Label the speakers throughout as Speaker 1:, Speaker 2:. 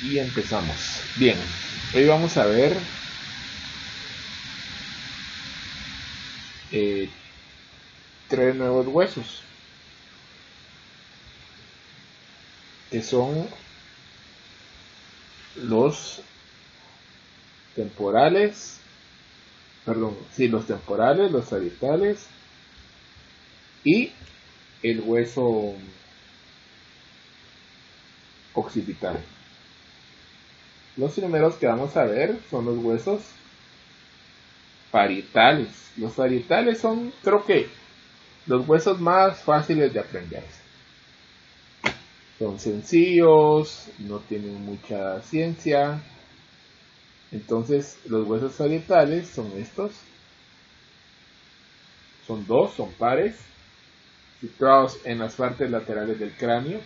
Speaker 1: Y empezamos. Bien, hoy vamos a ver eh, tres nuevos huesos, que son los temporales, los temporales, los sagittales y el hueso occipital. Los primeros que vamos a ver son los huesos parietales. Los parietales son, creo que, los huesos más fáciles de aprender. Son sencillos, no tienen mucha ciencia. Entonces, los huesos parietales son estos. Son dos, son pares, situados en las partes laterales del cráneo.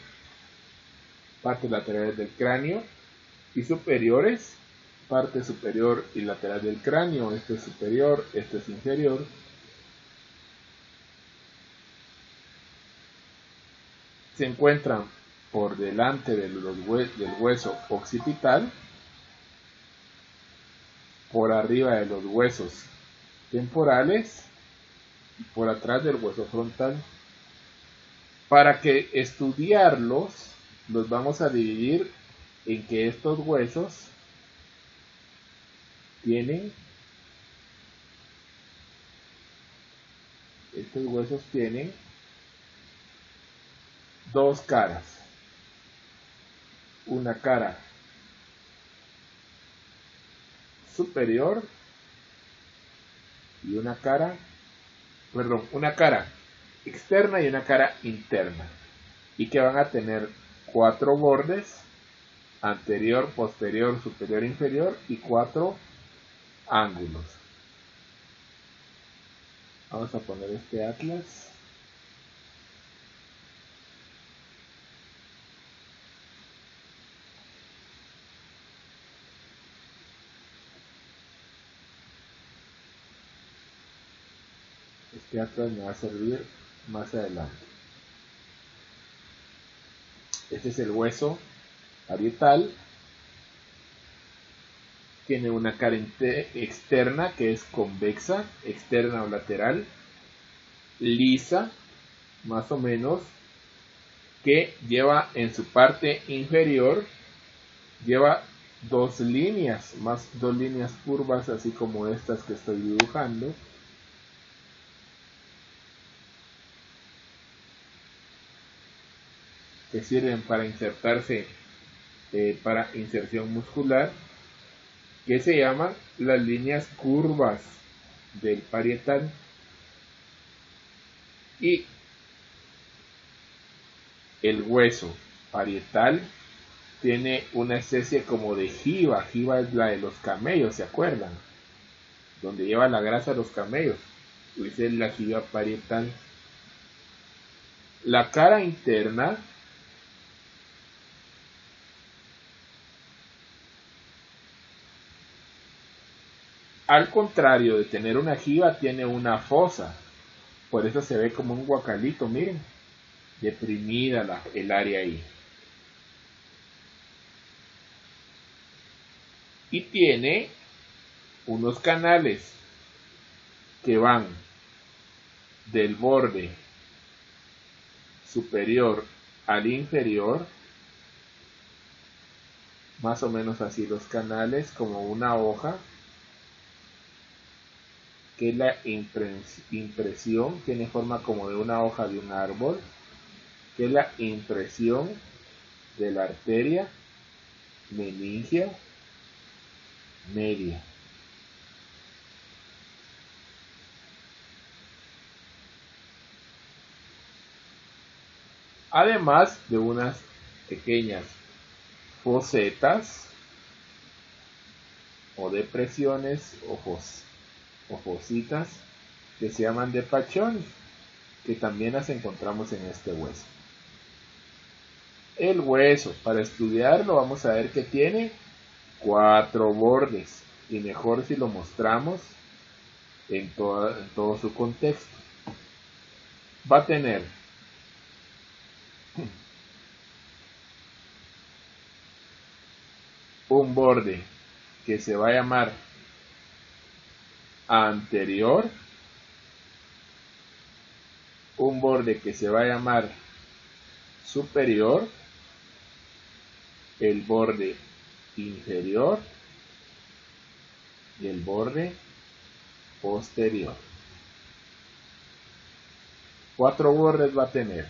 Speaker 1: Partes laterales del cráneo y superiores, parte superior y lateral del cráneo. Este es superior, este es inferior. Se encuentran por delante del hueso occipital, por arriba de los huesos temporales y por atrás del hueso frontal. Para que estudiarlos, los vamos a dividir en que estos huesos tienen dos caras. Una cara superior y una cara externa y una cara interna, y que van a tener cuatro bordes: anterior, posterior, superior, inferior, y cuatro ángulos. Vamos a poner este atlas. Este atlas me va a servir más adelante. Este es el hueso parietal. Tiene una cara externa que es convexa, externa o lateral, lisa, más o menos, que lleva en su parte inferior, lleva dos líneas curvas, así como estas que estoy dibujando, que sirven para insertarse, para inserción muscular, que se llaman las líneas curvas del parietal. Y el hueso parietal tiene una especie como de jiba. Jiba es la de los camellos, ¿se acuerdan? Donde lleva la grasa los camellos. Esa es la jiba parietal. La cara interna al contrario de tener una jiba, tiene una fosa. Por eso se ve como un guacalito, miren, deprimida el área ahí. Y tiene unos canales que van del borde superior al inferior, más o menos así los canales, como una hoja, que es la impresión, tiene forma como de una hoja de un árbol, que es la impresión de la arteria meningia media. Además de unas pequeñas fosetas o depresiones o fositas que se llaman depachones, que también las encontramos en este hueso. El hueso, para estudiarlo, vamos a ver que tiene cuatro bordes, y mejor si lo mostramos en todo su contexto. Va a tener un borde que se va a llamar anterior, un borde que se va a llamar superior, el borde inferior y el borde posterior. 4 bordes va a tener: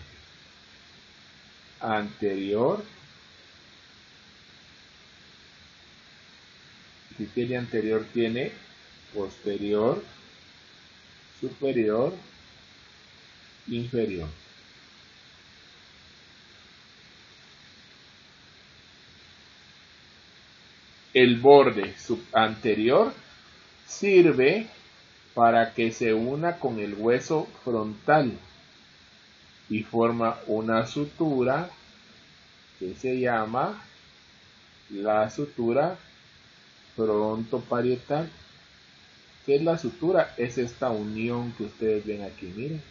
Speaker 1: anterior, si tiene anterior tiene posterior, superior, inferior. El borde anterior sirve para que se una con el hueso frontal y forma una sutura que se llama la sutura frontoparietal. ¿Qué es la sutura? Es esta unión que ustedes ven aquí, miren.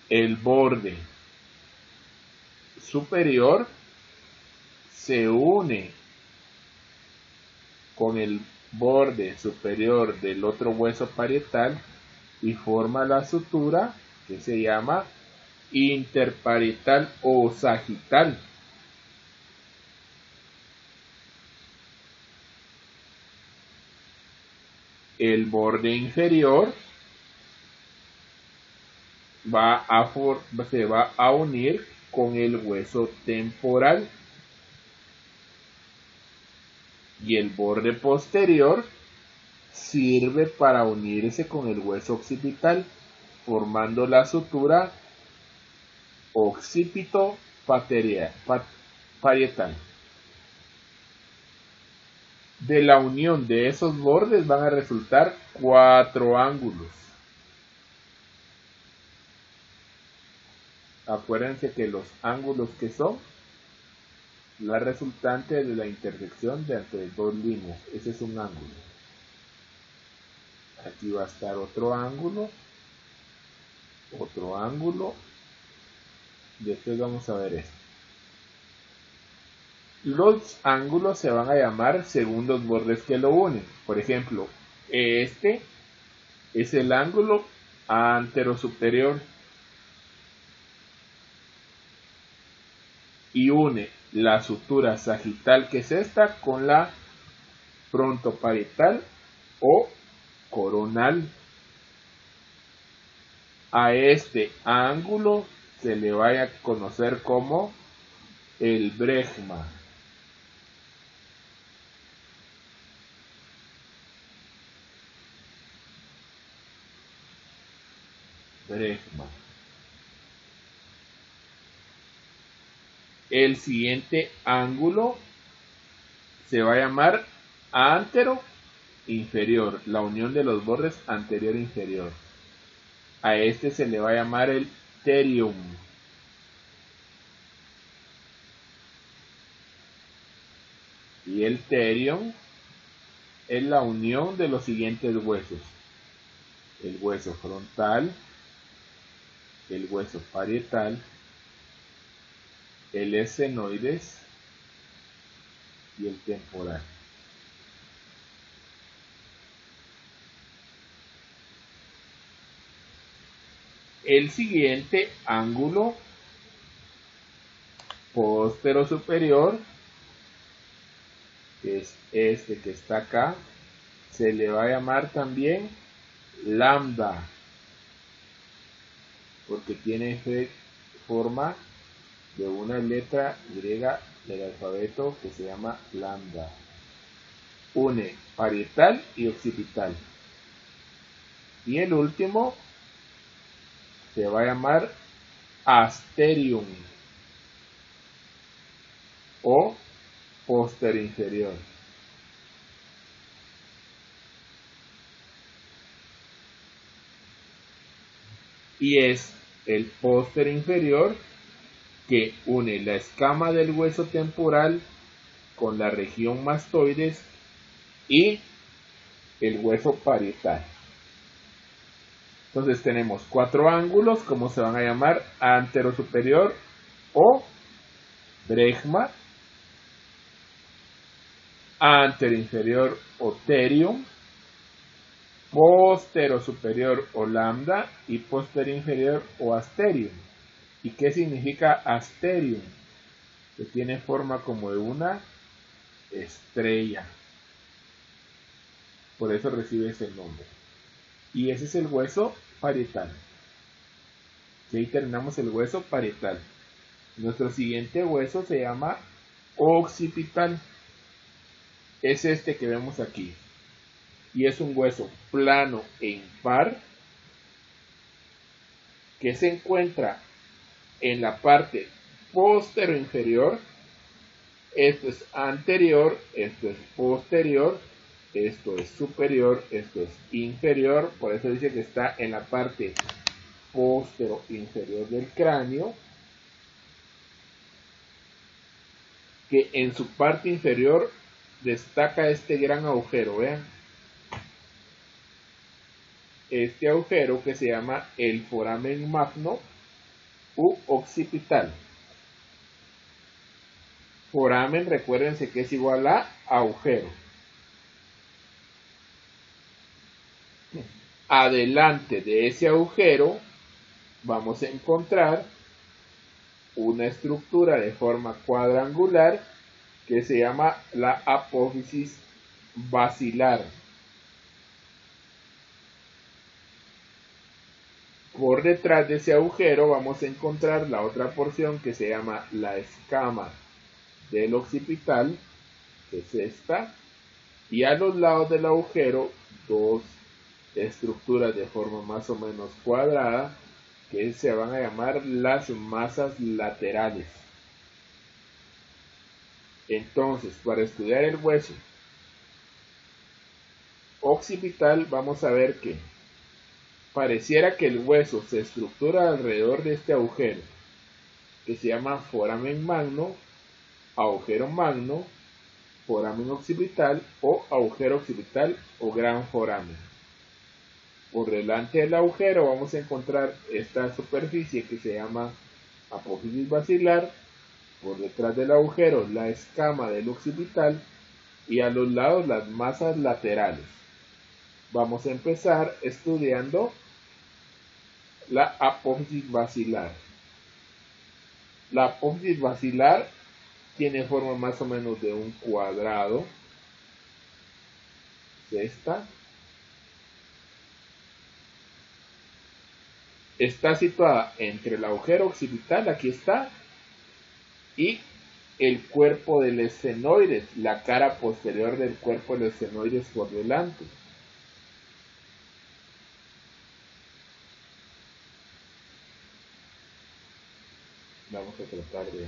Speaker 1: El borde superior se une con el borde superior del otro hueso parietal y forma la sutura que se llama interparietal o sagital. El borde inferior se va a unir con el hueso temporal y el borde posterior sirve para unirse con el hueso occipital, formando la sutura occipito parietal. De la unión de esos bordes van a resultar 4 ángulos. Acuérdense que los ángulos que son la resultante de la intersección de entre 2 líneas. Ese es un ángulo. Aquí va a estar otro ángulo, después vamos a ver esto. Los ángulos se van a llamar según los bordes que lo unen. Por ejemplo, este es el ángulo anterosuperior y une la sutura sagital, que es esta, con la frontoparietal o coronal. A este ángulo se le vaya a conocer como el bregma. El siguiente ángulo se va a llamar antero inferior, la unión de los bordes anterior e inferior. A este se le va a llamar el terium. Y el terium es la unión de los siguientes huesos: el hueso frontal, el hueso parietal, el escenoides y el temporal. El siguiente ángulo postero superior, que es este que está acá, se le va a llamar también lambda, porque tiene forma de una letra griega del alfabeto que se llama lambda. Une parietal y occipital. Y el último se va a llamar asterium o póster inferior. Y es el póster inferior que une la escama del hueso temporal con la región mastoides y el hueso parietal. Entonces tenemos cuatro ángulos, ¿cómo se van a llamar? Anterosuperior o bregma, anteroinferior o terium, posterosuperior o lambda y posterior inferior o asterium. ¿Y qué significa asterium? Que tiene forma como de una estrella. Por eso recibe ese nombre. Y ese es el hueso parietal. Y ahí terminamos el hueso parietal. Nuestro siguiente hueso se llama occipital. Es este que vemos aquí. Y es un hueso plano e impar que se encuentra en la parte posterior inferior. Esto es anterior, esto es posterior, esto es superior, esto es inferior. Por eso dice que está en la parte posterior inferior del cráneo, que en su parte inferior destaca este gran agujero. Vean, este agujero que se llama el foramen magno u occipital. Foramen, recuérdense que es igual a agujero. Adelante de ese agujero vamos a encontrar una estructura de forma cuadrangular que se llama la apófisis basilar. Por detrás de ese agujero vamos a encontrar la otra porción que se llama la escama del occipital, que es esta, y a los lados del agujero dos estructuras de forma más o menos cuadrada que se van a llamar las masas laterales. Entonces, para estudiar el hueso occipital vamos a ver que pareciera que el hueso se estructura alrededor de este agujero que se llama foramen magno, agujero magno, foramen occipital o agujero occipital o gran foramen. Por delante del agujero vamos a encontrar esta superficie que se llama apófisis basilar, por detrás del agujero la escama del occipital y a los lados las masas laterales. Vamos a empezar estudiando la apófisis basilar. La apófisis basilar tiene forma más o menos de un cuadrado. Es esta. Está situada entre el agujero occipital, aquí está, y el cuerpo del esfenoides, la cara posterior del cuerpo del esfenoides por delante. Vamos a tratar de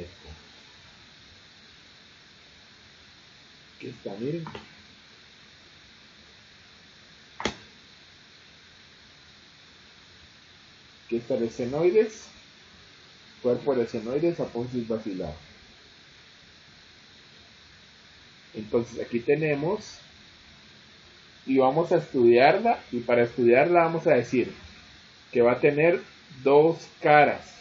Speaker 1: esto. Aquí está, miren. Aquí está el esfenoides, cuerpo del esfenoides, apófisis basilar. Entonces aquí tenemos, y vamos a estudiarla, y para estudiarla vamos a decir que va a tener dos caras.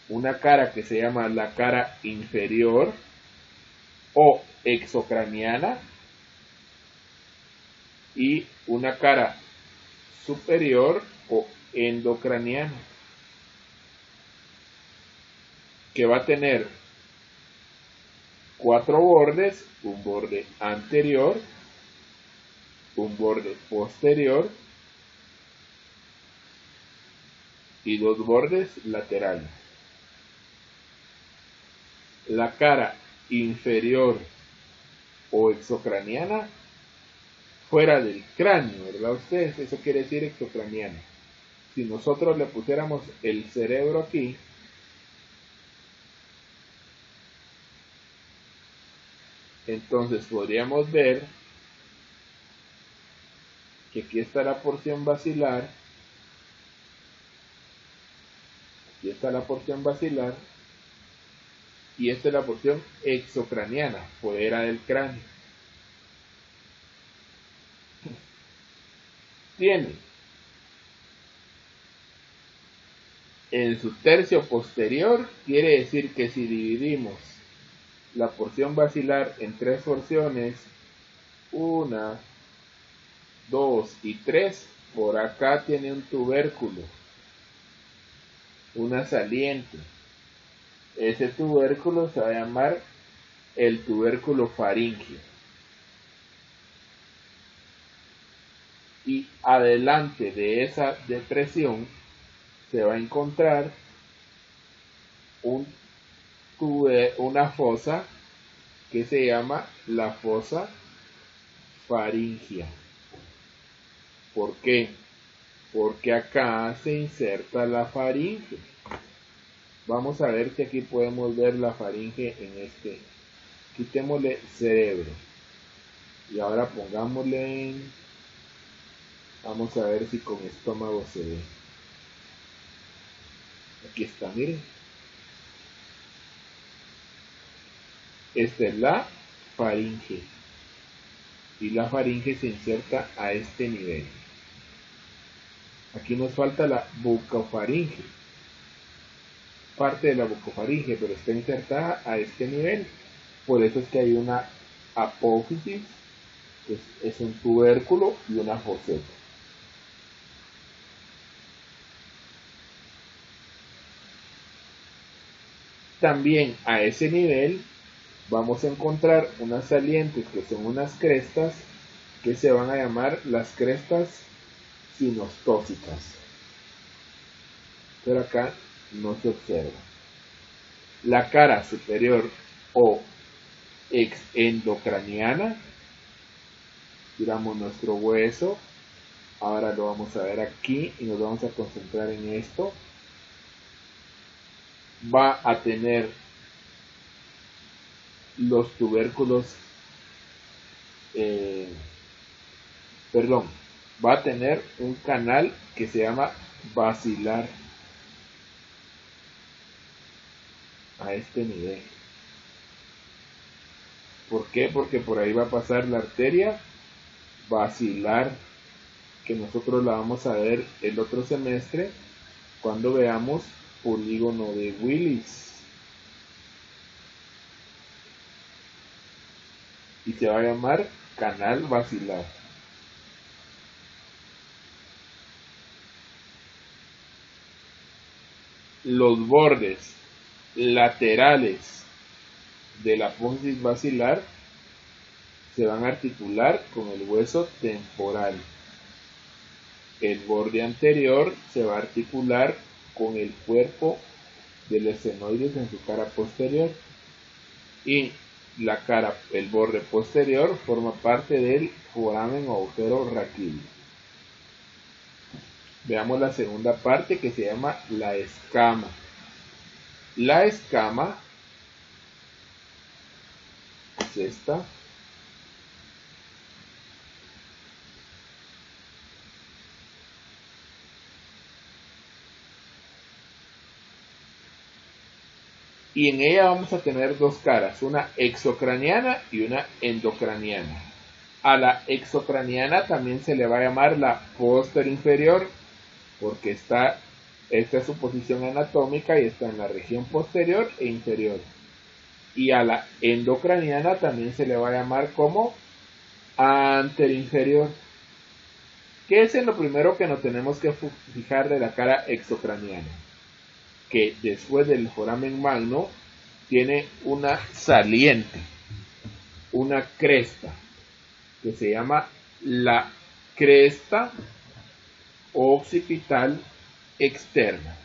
Speaker 1: Una cara que se llama la cara inferior o exocraniana y una cara superior o endocraniana, que va a tener cuatro bordes, un borde anterior, un borde posterior y dos bordes laterales. La cara inferior o exocraniana fuera del cráneo, ¿verdad ustedes? Eso quiere decir exocraniana. Si nosotros le pusiéramos el cerebro aquí, entonces podríamos ver que aquí está la porción basilar, aquí está la porción basilar y esta es la porción exocraniana, fuera del cráneo. tiene en su tercio posterior, quiere decir que si dividimos la porción basilar en tres porciones, 1, 2 y 3, por acá tiene un tubérculo, una saliente. Ese tubérculo se va a llamar el tubérculo faríngeo. Y adelante de esa depresión se va a encontrar una fosa que se llama la fosa faríngea. ¿Por qué? Porque acá se inserta la faringe. Vamos a ver si aquí podemos ver la faringe en este. Quitémosle cerebro. Y ahora pongámosle en... Vamos a ver si con estómago se ve. Aquí está, miren. Esta es la faringe. Y la faringe se inserta a este nivel. Aquí nos falta la bucofaringe. Parte de la bucofaringe, pero está insertada a este nivel. Por eso es que hay una apófisis, que es un tubérculo, y una foseta. También a ese nivel vamos a encontrar unas salientes que son unas crestas que se van a llamar las crestas sinostócicas. Pero acá no se observa. La cara superior o exendocraniana, tiramos nuestro hueso, ahora lo vamos a ver aquí y nos vamos a concentrar en esto. Va a tener los tubérculos, va a tener un canal que se llama basilar a este nivel. ¿Por qué? Porque por ahí va a pasar la arteria basilar, que nosotros la vamos a ver el otro semestre cuando veamos polígono de Willis. Y se va a llamar canal basilar. Los bordes laterales de la apófisis basilar se van a articular con el hueso temporal. El borde anterior se va a articular con el cuerpo del esfenoides en su cara posterior. Y el borde posterior forma parte del foramen o agujero raquídeo. Veamos la segunda parte, que se llama la escama. La escama es esta. Y en ella vamos a tener dos caras, una exocraniana y una endocraniana. A la exocraniana también se le va a llamar la posterior inferior, porque esta es su posición anatómica y está en la región posterior e inferior. Y a la endocraniana también se le va a llamar como anterinferior. ¿Qué es en lo primero que nos tenemos que fijar de la cara exocraniana? Que después del foramen magno tiene una saliente, una cresta, que se llama la cresta occipital externa.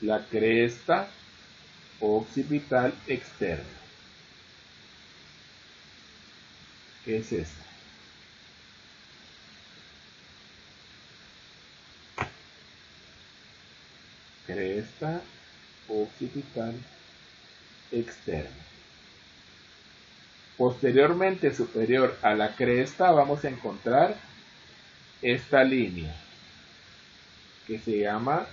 Speaker 1: La cresta occipital externa. ¿Qué es esta? Cresta occipital externa. Posteriormente, superior a la cresta, vamos a encontrar esta línea que se llama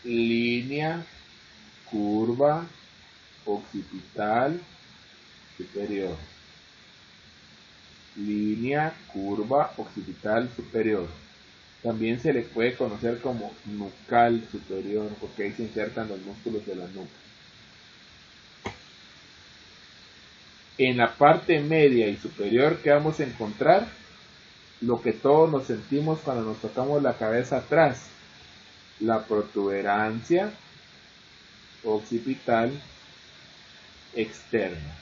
Speaker 1: línea curva occipital superior. línea curva occipital superior. También se le puede conocer como nucal superior, porque ahí se insertan los músculos de la nuca. En la parte media y superior, ¿qué vamos a encontrar? Lo que todos nos sentimos cuando nos tocamos la cabeza atrás, la protuberancia occipital externa.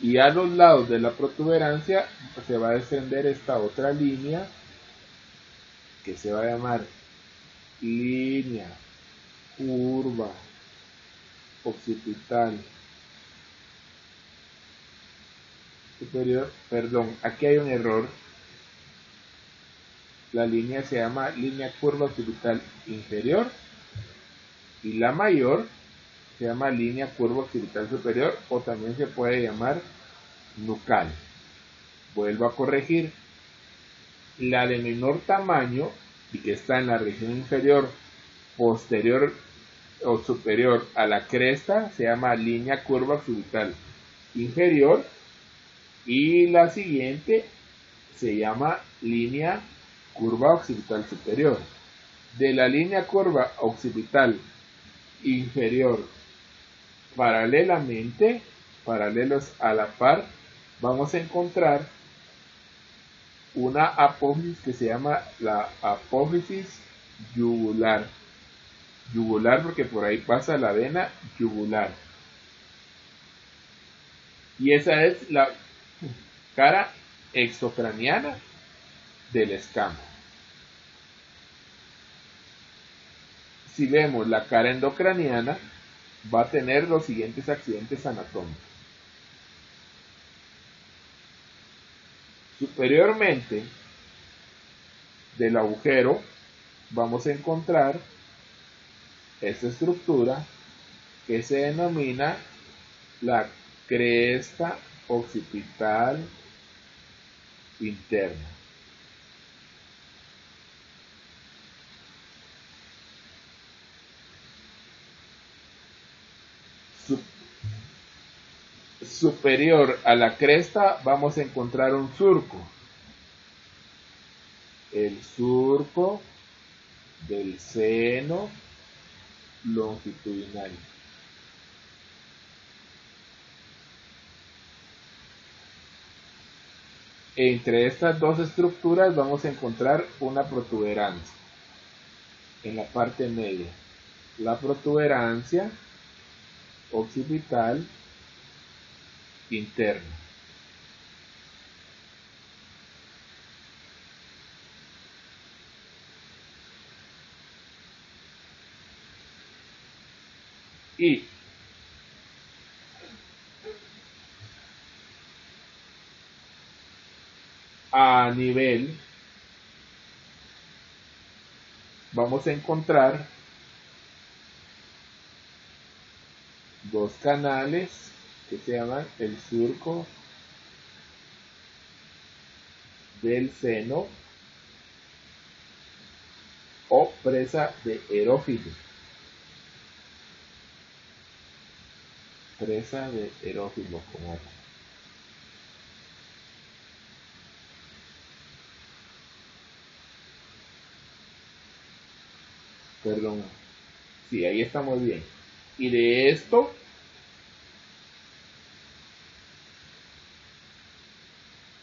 Speaker 1: Y a los lados de la protuberancia se va a descender esta otra línea que se va a llamar línea curva occipital superior. Perdón, aquí hay un error. La línea se llama línea curva occipital inferior y la mayor se llama línea curva occipital superior, o también se puede llamar nucal. Vuelvo a corregir. La de menor tamaño y que está en la región inferior, posterior o superior a la cresta se llama línea curva occipital inferior, y la siguiente se llama línea curva occipital superior. De la línea curva occipital inferior paralelamente, paralelos a la par, vamos a encontrar una apófisis que se llama la apófisis yugular. Yugular porque por ahí pasa la vena yugular. Y esa es la cara exocraniana del escamo. Si vemos la cara endocraniana, va a tener los siguientes accidentes anatómicos. Superiormente del agujero vamos a encontrar esta estructura que se denomina la cresta occipital interna. Superior a la cresta vamos a encontrar un surco. El surco del seno longitudinal. Entre estas dos estructuras vamos a encontrar una protuberancia en la parte media. La protuberancia occipital interna. Y a nivel vamos a encontrar dos canales que se llaman el surco del seno o presa de erófilo. Presa de erófilo como es. Perdón. Sí, ahí estamos bien. Y de esto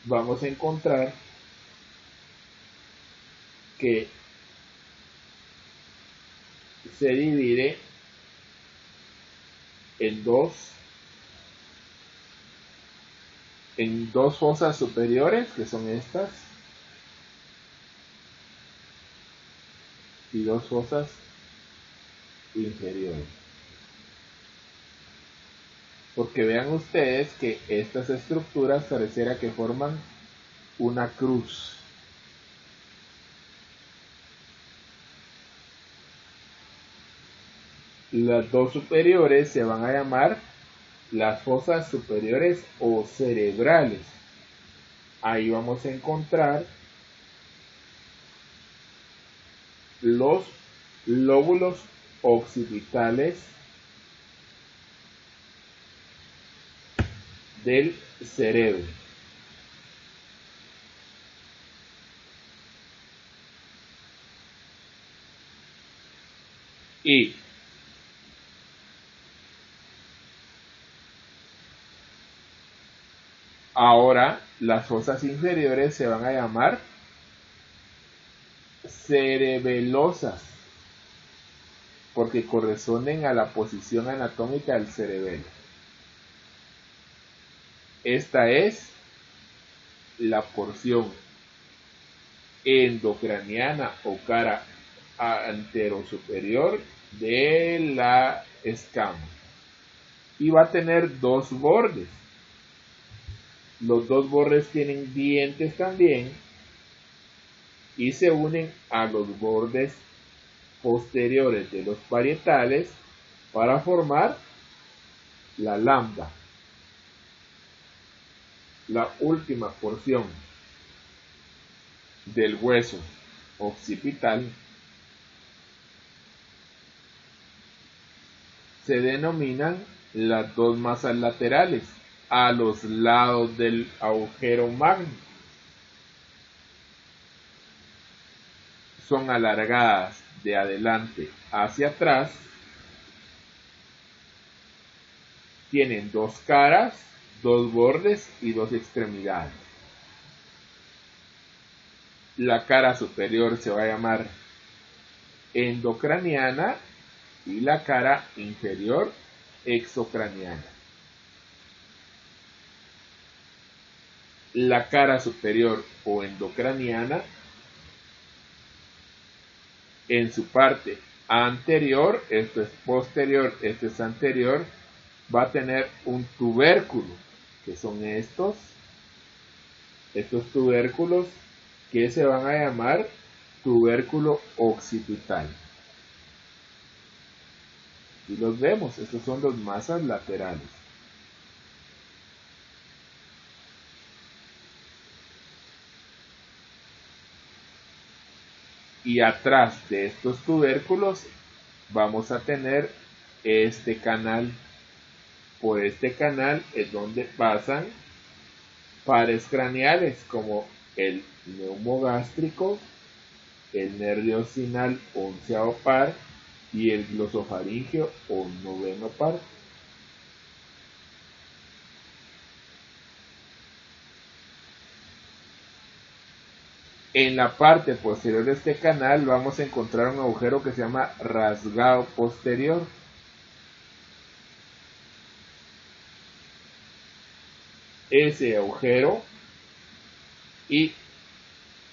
Speaker 1: vamos a encontrar que se divide en dos fosas superiores, que son estas, y dos fosas inferiores. Porque vean ustedes que estas estructuras pareciera que forman una cruz. Las dos superiores se van a llamar las fosas superiores o cerebrales. Ahí vamos a encontrar los lóbulos occipitales del cerebro. Y ahora las fosas inferiores se van a llamar cerebelosas, porque corresponden a la posición anatómica del cerebelo. Esta es la porción endocraniana o cara anterosuperior de la escama. Y va a tener dos bordes. Los dos bordes tienen dientes también y se unen a los bordes posteriores de los parietales para formar la lambda, la última porción del hueso occipital. Se denominan las dos masas laterales a los lados del agujero magno. Son alargadas de adelante hacia atrás. Tienen dos caras, dos bordes y dos extremidades. La cara superior se va a llamar endocraniana y la cara inferior exocraniana. La cara superior o endocraniana en su parte anterior, esto es posterior, esto es anterior, va a tener un tubérculo, que son estos tubérculos que se van a llamar tubérculo occipital. Y los vemos, estos son las masas laterales. Y atrás de estos tubérculos vamos a tener este canal. Por este canal es donde pasan pares craneales como el neumogástrico, el nervio sinal onceavo par y el glosofaringeo o noveno par. En la parte posterior de este canal vamos a encontrar un agujero que se llama rasgado posterior. Ese agujero y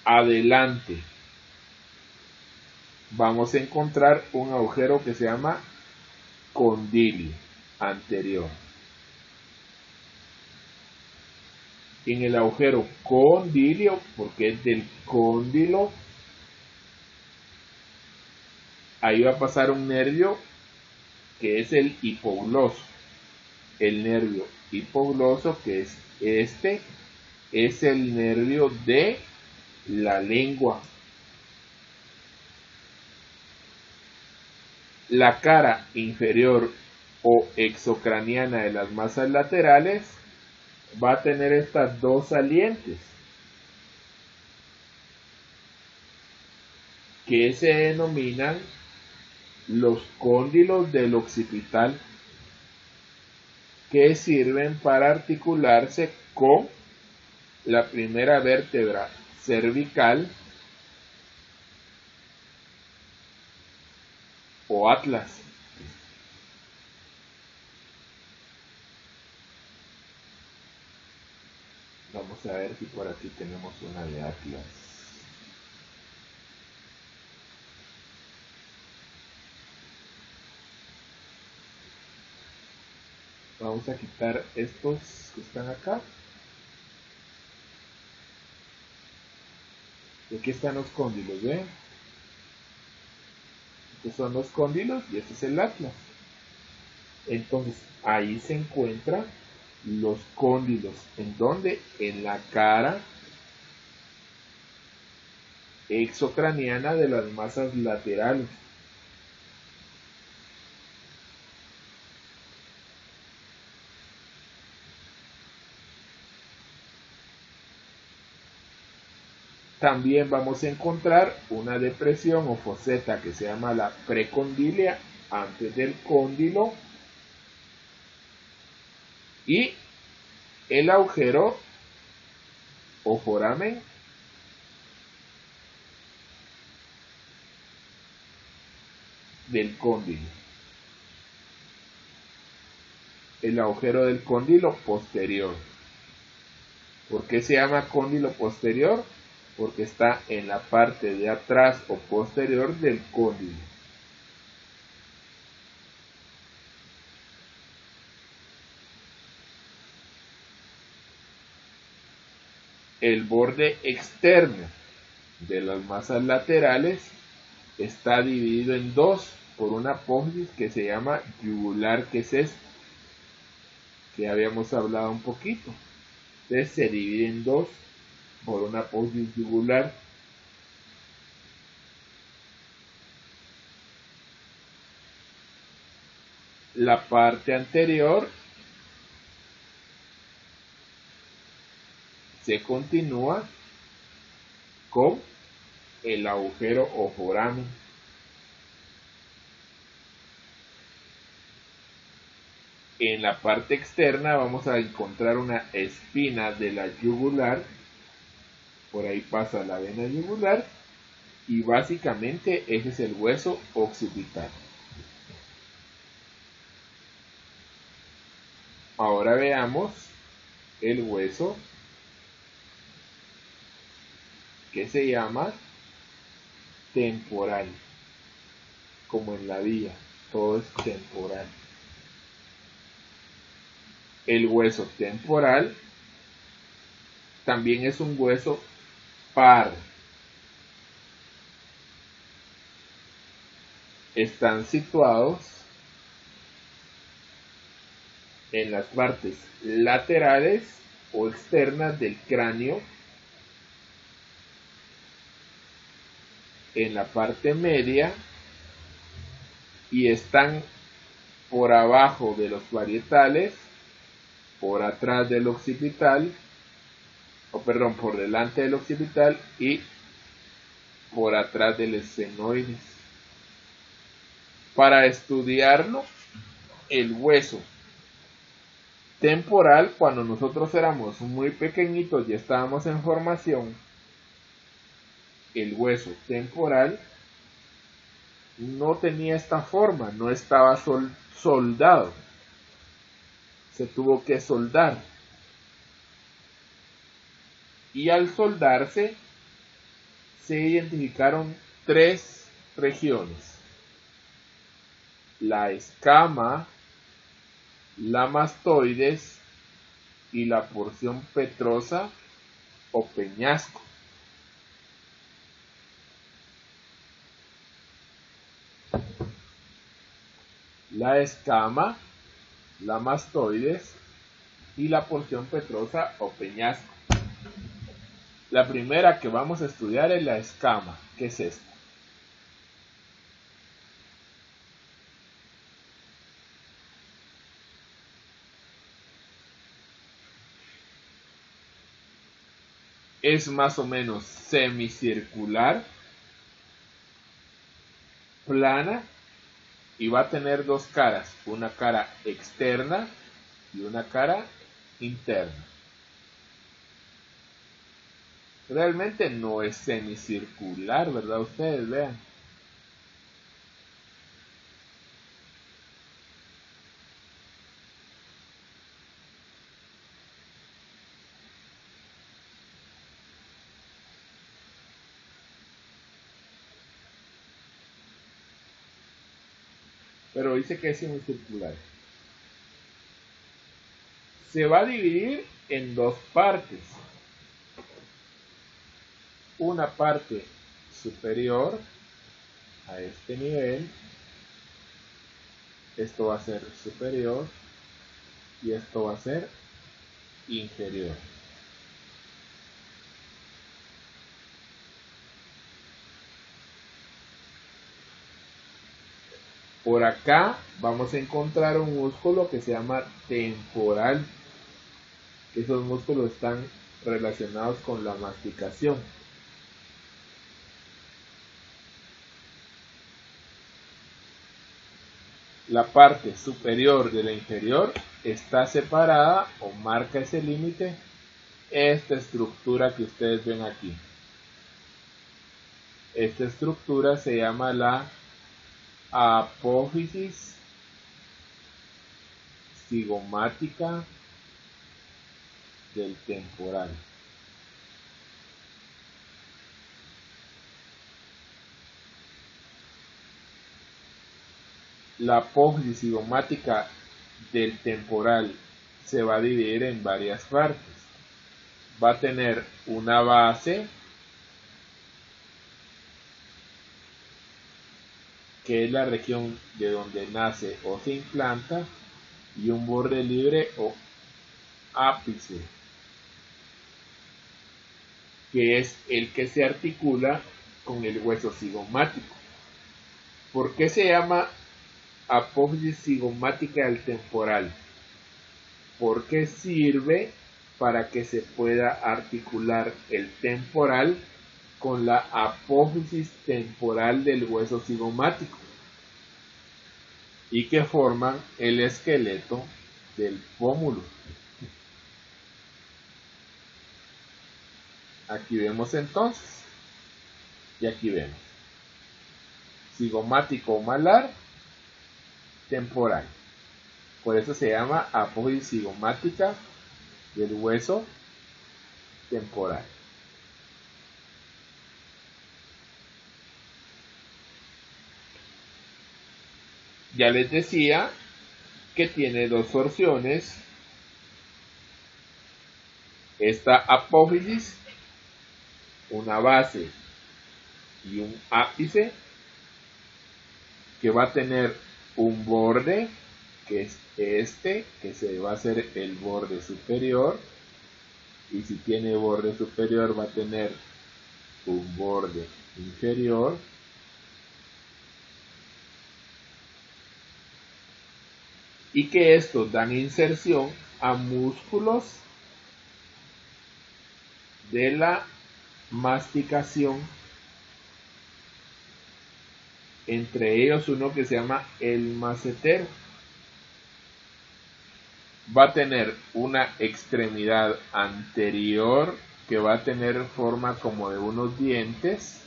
Speaker 1: adelante vamos a encontrar un agujero que se llama condilio anterior. En el agujero condilio, porque es del cóndilo, ahí va a pasar un nervio que es el hipogloso. El nervio hipogloso, que es este, es el nervio de la lengua. La cara inferior o exocraniana de las masas laterales va a tener estas dos salientes que se denominan los cóndilos del occipital, que sirven para articularse con la primera vértebra cervical o atlas. Vamos a ver si por aquí tenemos una de atlas. Vamos a quitar estos que están acá. Y aquí están los cóndilos, ¿ven? Estos son los cóndilos y este es el atlas. Entonces ahí se encuentran los cóndilos. ¿En dónde? En la cara exocraniana de las masas laterales. También vamos a encontrar una depresión o foseta que se llama la precondilia antes del cóndilo y el agujero o foramen del cóndilo. El agujero del cóndilo posterior. ¿Por qué se llama cóndilo posterior? Porque está en la parte de atrás o posterior del cóndilo. El borde externo de las masas laterales está dividido en dos por una apófisis que se llama yugular, que es esto, que habíamos hablado un poquito. Entonces se divide en dos por una apófisis yugular. La parte anterior se continúa con el agujero o foramen. En la parte externa vamos a encontrar una espina de la yugular, por ahí pasa la vena yugular y básicamente ese es el hueso occipital. Ahora veamos el hueso que se llama temporal, como en la vía, todo es temporal. El hueso temporal también es un hueso par. Están situados en las partes laterales o externas del cráneo, en la parte media, y están por abajo de los parietales, por atrás del occipital, por delante del occipital y por atrás del esfenoides. Para estudiarlo, el hueso temporal, cuando nosotros éramos muy pequeñitos y estábamos en formación, el hueso temporal no tenía esta forma, no estaba soldado, se tuvo que soldar, y al soldarse se identificaron tres regiones: la escama, la mastoides y la porción petrosa o peñasco. La escama, la mastoides y la porción petrosa o peñasco. La primera que vamos a estudiar es la escama. ¿Qué es esta? Es más o menos semicircular, plana, y va a tener dos caras, una cara externa y una cara interna. Realmente no es semicircular, ¿verdad? Ustedes vean. Pero dice que es semicircular. Se va a dividir en dos partes. Una parte superior a este nivel, esto va a ser superior y esto va a ser inferior. Por acá vamos a encontrar un músculo que se llama temporal. Esos músculos están relacionados con la masticación. la parte superior de la inferior está separada o marca ese límite esta estructura que ustedes ven aquí. Esta estructura se llama la apófisis cigomática del temporal. La apófisis cigomática del temporal se va a dividir en varias partes. Va a tener una base, que es la región de donde nace o se implanta, y un borde libre o ápice, que es el que se articula con el hueso cigomático. ¿Por qué se llama apófisis cigomática del temporal? Porque sirve para que se pueda articular el temporal con la apófisis temporal del hueso cigomático y que forman el esqueleto del pómulo. Aquí vemos entonces, y aquí vemos cigomático o malar, temporal. Por eso se llama apófisis cigomática del hueso temporal. Ya les decía que tiene dos porciones. Esta apófisis, una base y un ápice, que va a tener un borde, que es este, que se va a hacer el borde superior, y si tiene borde superior va a tener un borde inferior, y que estos dan inserción a músculos de la masticación, entre ellos uno que se llama el macetero. Va a tener una extremidad anterior que va a tener forma como de unos dientes,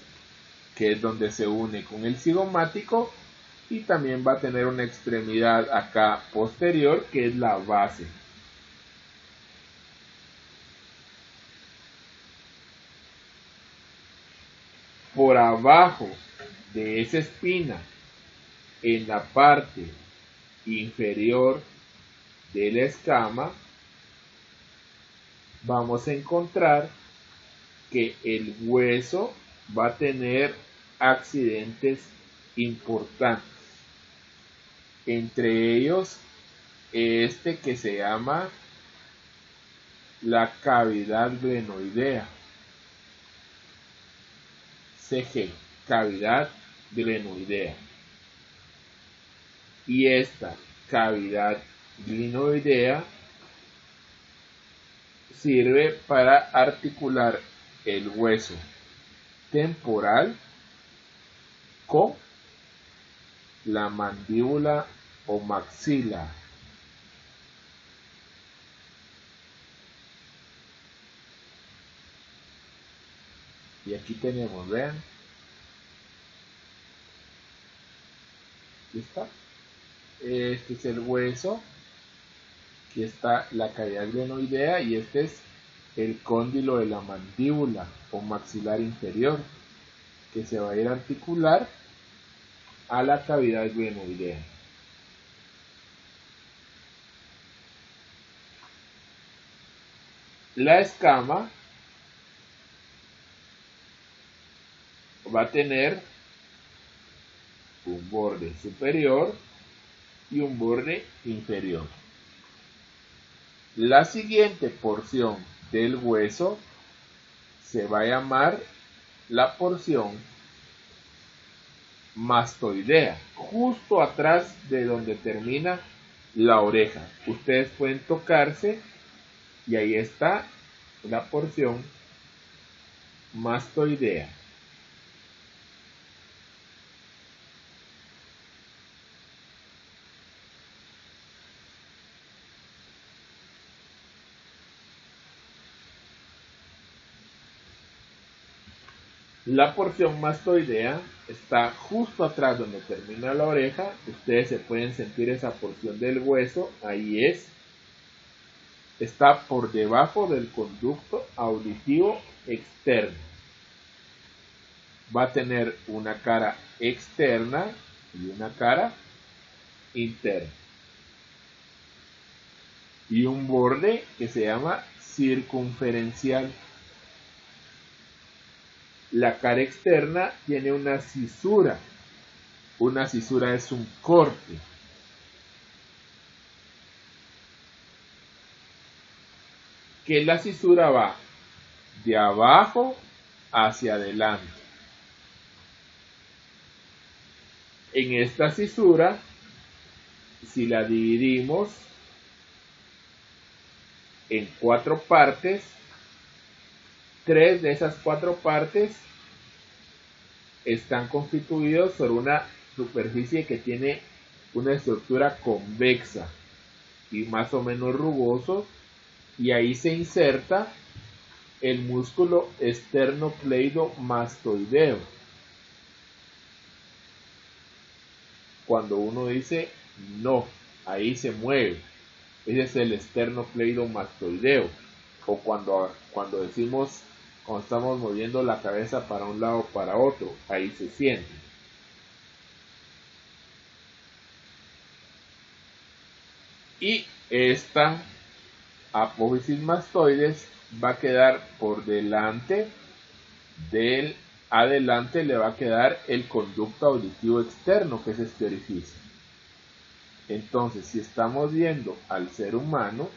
Speaker 1: que es donde se une con el cigomático, y también va a tener una extremidad acá posterior que es la base. Por abajo de esa espina, en la parte inferior de la escama, vamos a encontrar que el hueso va a tener accidentes importantes, entre ellos este que se llama la cavidad glenoidea, CG, cavidad glenoidea. Y esta cavidad glenoidea sirve para articular el hueso temporal con la mandíbula o maxila. Y aquí tenemos, vean, aquí está, este es el hueso, aquí está la cavidad glenoidea y este es el cóndilo de la mandíbula o maxilar inferior, que se va a ir a articular a la cavidad glenoidea. La escama va a tener un borde superior y un borde inferior. La siguiente porción del hueso se va a llamar la porción mastoidea, justo atrás de donde termina la oreja. Ustedes pueden tocarse y ahí está la porción mastoidea. La porción mastoidea está justo atrás donde termina la oreja. Ustedes se pueden sentir esa porción del hueso, ahí es. Está por debajo del conducto auditivo externo. Va a tener una cara externa y una cara interna. Y un borde que se llama circunferencial. La cara externa tiene una cisura. Una cisura es un corte. Que la cisura va de abajo hacia adelante. En esta cisura, si la dividimos en 4 partes, 3 de esas 4 partes están constituidos por una superficie que tiene una estructura convexa y más o menos rugoso, y ahí se inserta el músculo esternocleidomastoideo. Cuando uno dice no, ahí se mueve. Ese es el esternocleidomastoideo. O cuando decimos, cuando estamos moviendo la cabeza para un lado o para otro, ahí se siente. Y esta apófisis mastoides va a quedar por delante del adelante, le va a quedar el conducto auditivo externo, que es este orificio. Entonces, si estamos viendo al ser humano,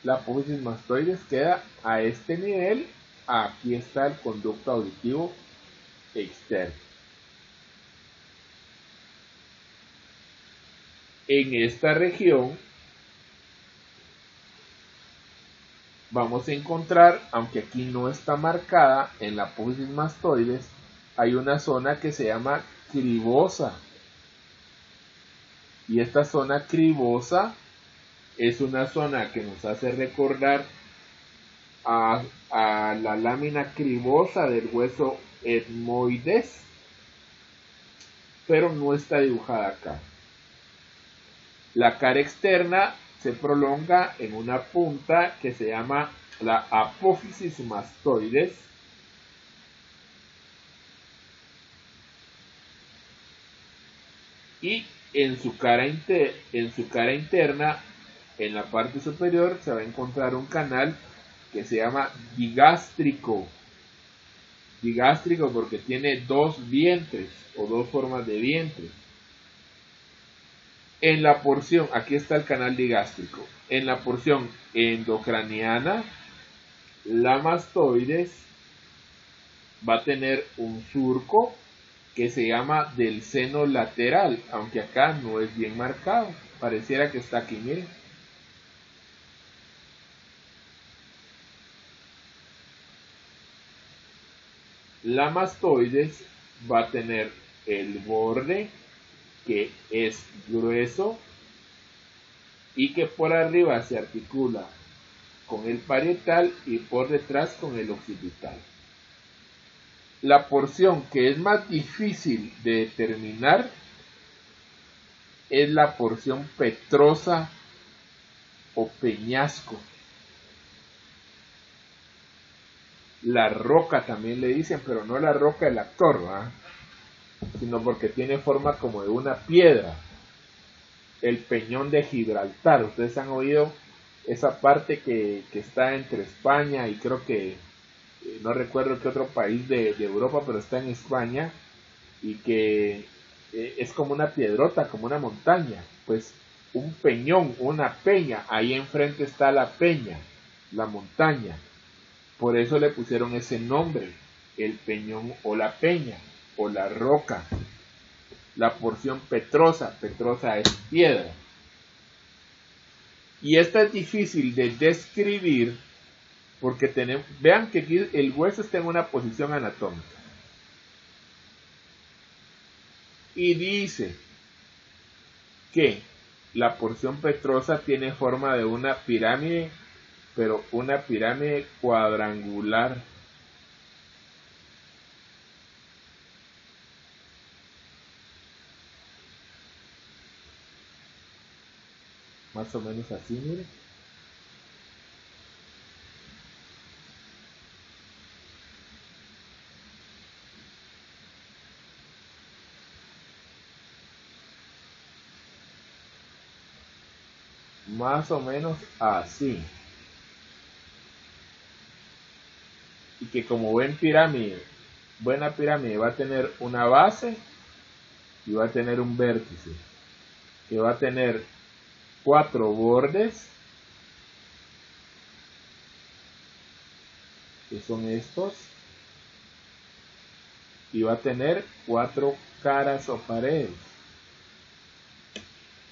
Speaker 1: la apófisis mastoides queda a este nivel. Aquí está el conducto auditivo externo. En esta región vamos a encontrar, aunque aquí no está marcada, en la apófisis mastoides hay una zona que se llama cribosa. Y esta zona cribosa es una zona que nos hace recordar a la lámina cribosa del hueso etmoides, pero no está dibujada acá. La cara externa se prolonga en una punta que se llama la apófisis mastoides, y en su cara interna, en la parte superior, se va a encontrar un canal que se llama digástrico. Digástrico porque tiene 2 vientres o 2 formas de vientre. En la porción, aquí está el canal digástrico. En la porción endocraniana, la mastoides va a tener un surco que se llama del seno lateral, aunque acá no es bien marcado. Pareciera que está aquí, miren. La mastoides va a tener el borde que es grueso y que por arriba se articula con el parietal y por detrás con el occipital. La porción que es más difícil de determinar es la porción petrosa o peñasco. La roca también le dicen, pero no la roca del actor, ¿verdad? Sino porque tiene forma como de una piedra. El peñón de Gibraltar. Ustedes han oído esa parte que está entre España y creo que no recuerdo qué otro país de Europa, pero está en España, y que es como una piedrota, como una montaña. Pues un peñón, una peña, ahí enfrente está la peña, la montaña. Por eso le pusieron ese nombre, el peñón o la peña o la roca. La porción petrosa, petrosa es piedra. Y esta es difícil de describir porque vean que aquí el hueso está en una posición anatómica. Y dice que la porción petrosa tiene forma de una pirámide, pero una pirámide cuadrangular. más o menos así, miren. Más o menos así. Y que como buena pirámide va a tener una base y va a tener un vértice, que va a tener 4 bordes, que son estos, y va a tener 4 caras o paredes.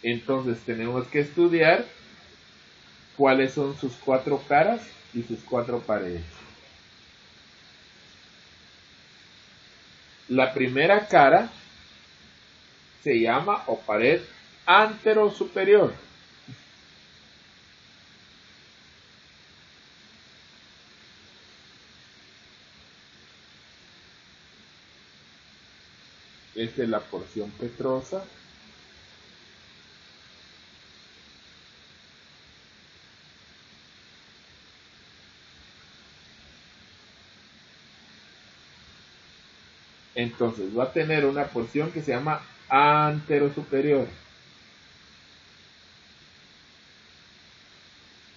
Speaker 1: Entonces tenemos que estudiar cuáles son sus 4 caras y sus 4 paredes. La primera cara se llama o pared antero-superior. Esta es la porción petrosa. Entonces va a tener una porción que se llama antero-superior.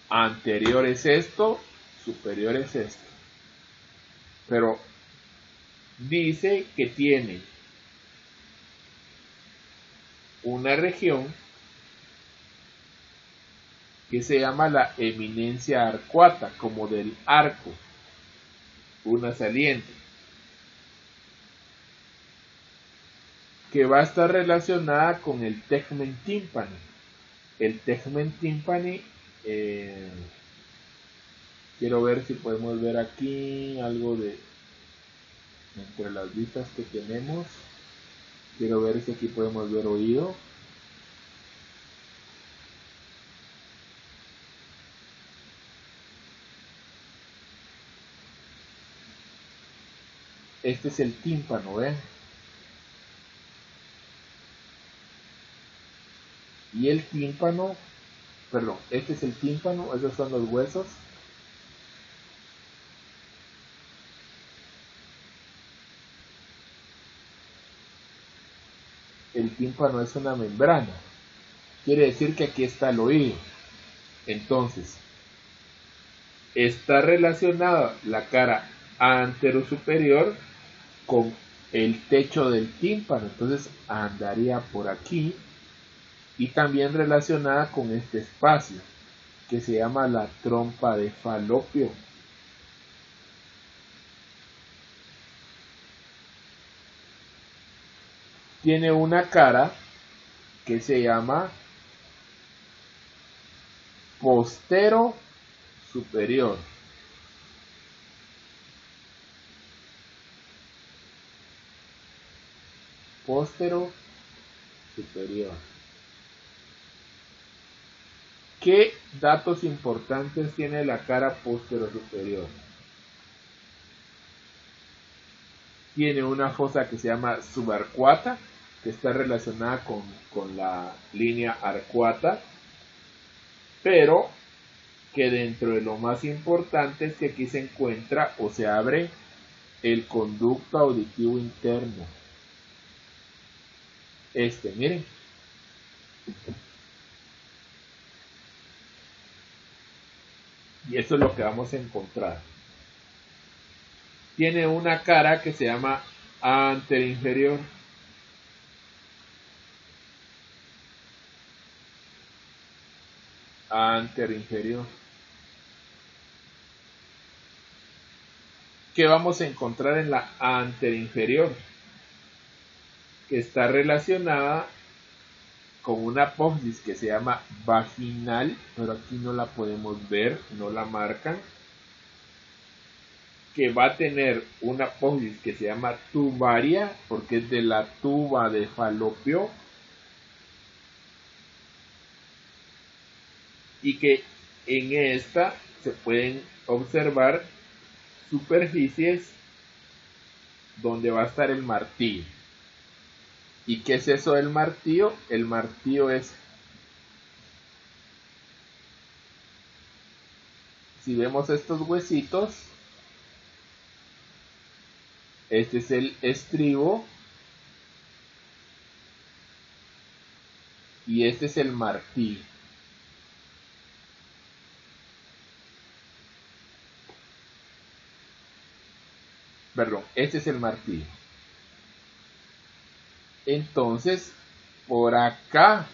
Speaker 1: Anterior es esto, superior es esto. Pero dice que tiene una región que se llama la eminencia arcuata, como del arco, una saliente, que va a estar relacionada con el tegmen tímpani. El tegmen tímpani, quiero ver si podemos ver aquí algo de entre las vistas que tenemos. Quiero ver si aquí podemos ver oído. Este es el tímpano, ¿ven? Y el tímpano, perdón, este es el tímpano, esos son los huesos. El tímpano es una membrana. Quiere decir que aquí está el oído. Entonces, está relacionada la cara antero-superior con el techo del tímpano. Entonces andaría por aquí. Y también relacionada con este espacio, que se llama la trompa de falopio. Tiene una cara que se llama postero superior. Postero superior. ¿Qué datos importantes tiene la cara postero superior? Tiene una fosa que se llama subarcuata, que está relacionada con la línea arcuata, pero que dentro de lo más importante es que aquí se encuentra o se abre el conducto auditivo interno. Miren. Y eso es lo que vamos a encontrar. Tiene una cara que se llama anterinferior. Anterinferior. ¿Qué vamos a encontrar en la anterinferior? Que está relacionada con una apófisis que se llama vaginal, pero aquí no la podemos ver, no la marcan, que va a tener una apófisis que se llama tubaria, porque es de la tuba de falopio, y que en esta se pueden observar superficies donde va a estar el martillo. ¿Y qué es eso del martillo? El martillo es si vemos estos huesitos, este es el estribo y este es el martillo. Perdón, este es el martillo. Entonces, por acá,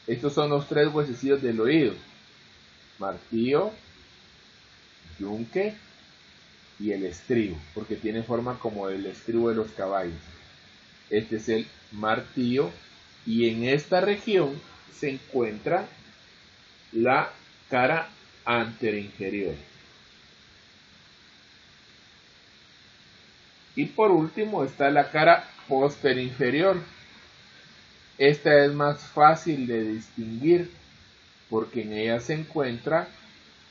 Speaker 1: estos son los tres huesecillos del oído: martillo, yunque y el estribo, porque tiene forma como el estribo de los caballos. Este es el martillo, y en esta región se encuentra la cara anteroinferior. Y por último está la cara posterior. Esta es más fácil de distinguir porque en ella se encuentra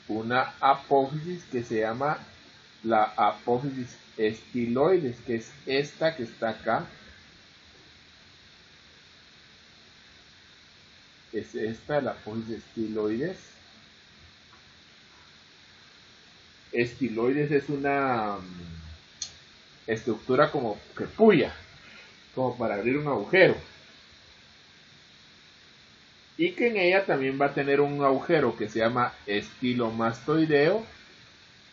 Speaker 1: una apófisis que se llama la apófisis estiloides, que es esta que está acá. Es esta, la apófisis estiloides. Estiloides es una estructura como que puya, como para abrir un agujero. Y que en ella también va a tener un agujero que se llama estilomastoideo,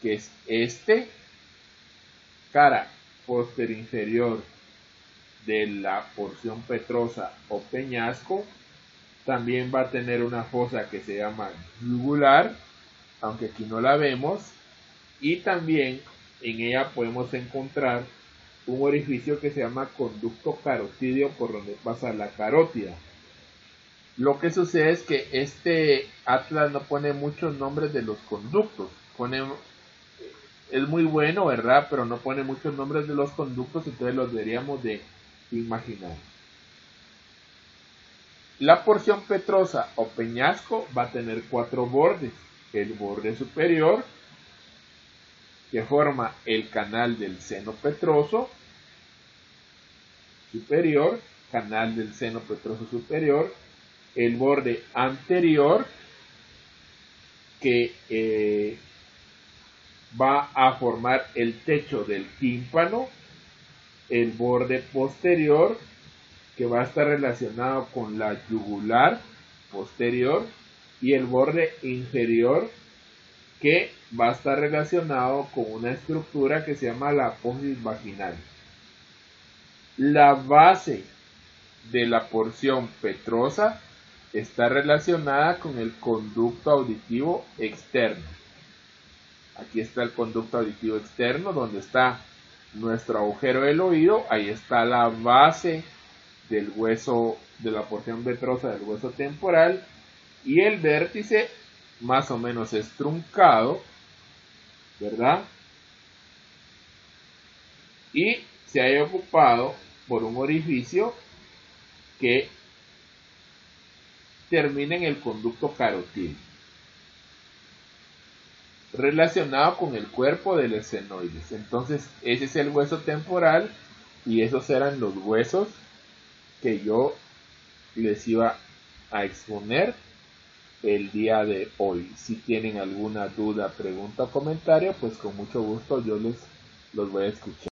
Speaker 1: que es este, cara posterior inferior de la porción petrosa o peñasco. También va a tener una fosa que se llama yugular, aunque aquí no la vemos, y también en ella podemos encontrar un orificio que se llama conducto carotídeo, por donde pasa la carótida. Lo que sucede es que este atlas no pone muchos nombres de los conductos, es muy bueno, ¿verdad? Pero no pone muchos nombres de los conductos, entonces los deberíamos de imaginar. La porción petrosa o peñasco va a tener 4 bordes: el borde superior, que forma el canal del seno petroso superior, canal del seno petroso superior; el borde anterior, que va a formar el techo del tímpano; el borde posterior, que va a estar relacionado con la yugular posterior; y el borde inferior, que va a estar relacionado con una estructura que se llama la apófisis vaginal. La base de la porción petrosa está relacionada con el conducto auditivo externo. Aquí está el conducto auditivo externo, donde está nuestro agujero del oído. Ahí está la base del hueso, de la porción petrosa del hueso temporal, y el vértice más o menos es truncado, ¿verdad? Y se haya ocupado por un orificio que termina en el conducto carotídeo, relacionado con el cuerpo del esfenoides. Entonces ese es el hueso temporal, y esos eran los huesos que yo les iba a exponer el día de hoy. Si tienen alguna duda, pregunta o comentario, pues con mucho gusto yo los voy a escuchar.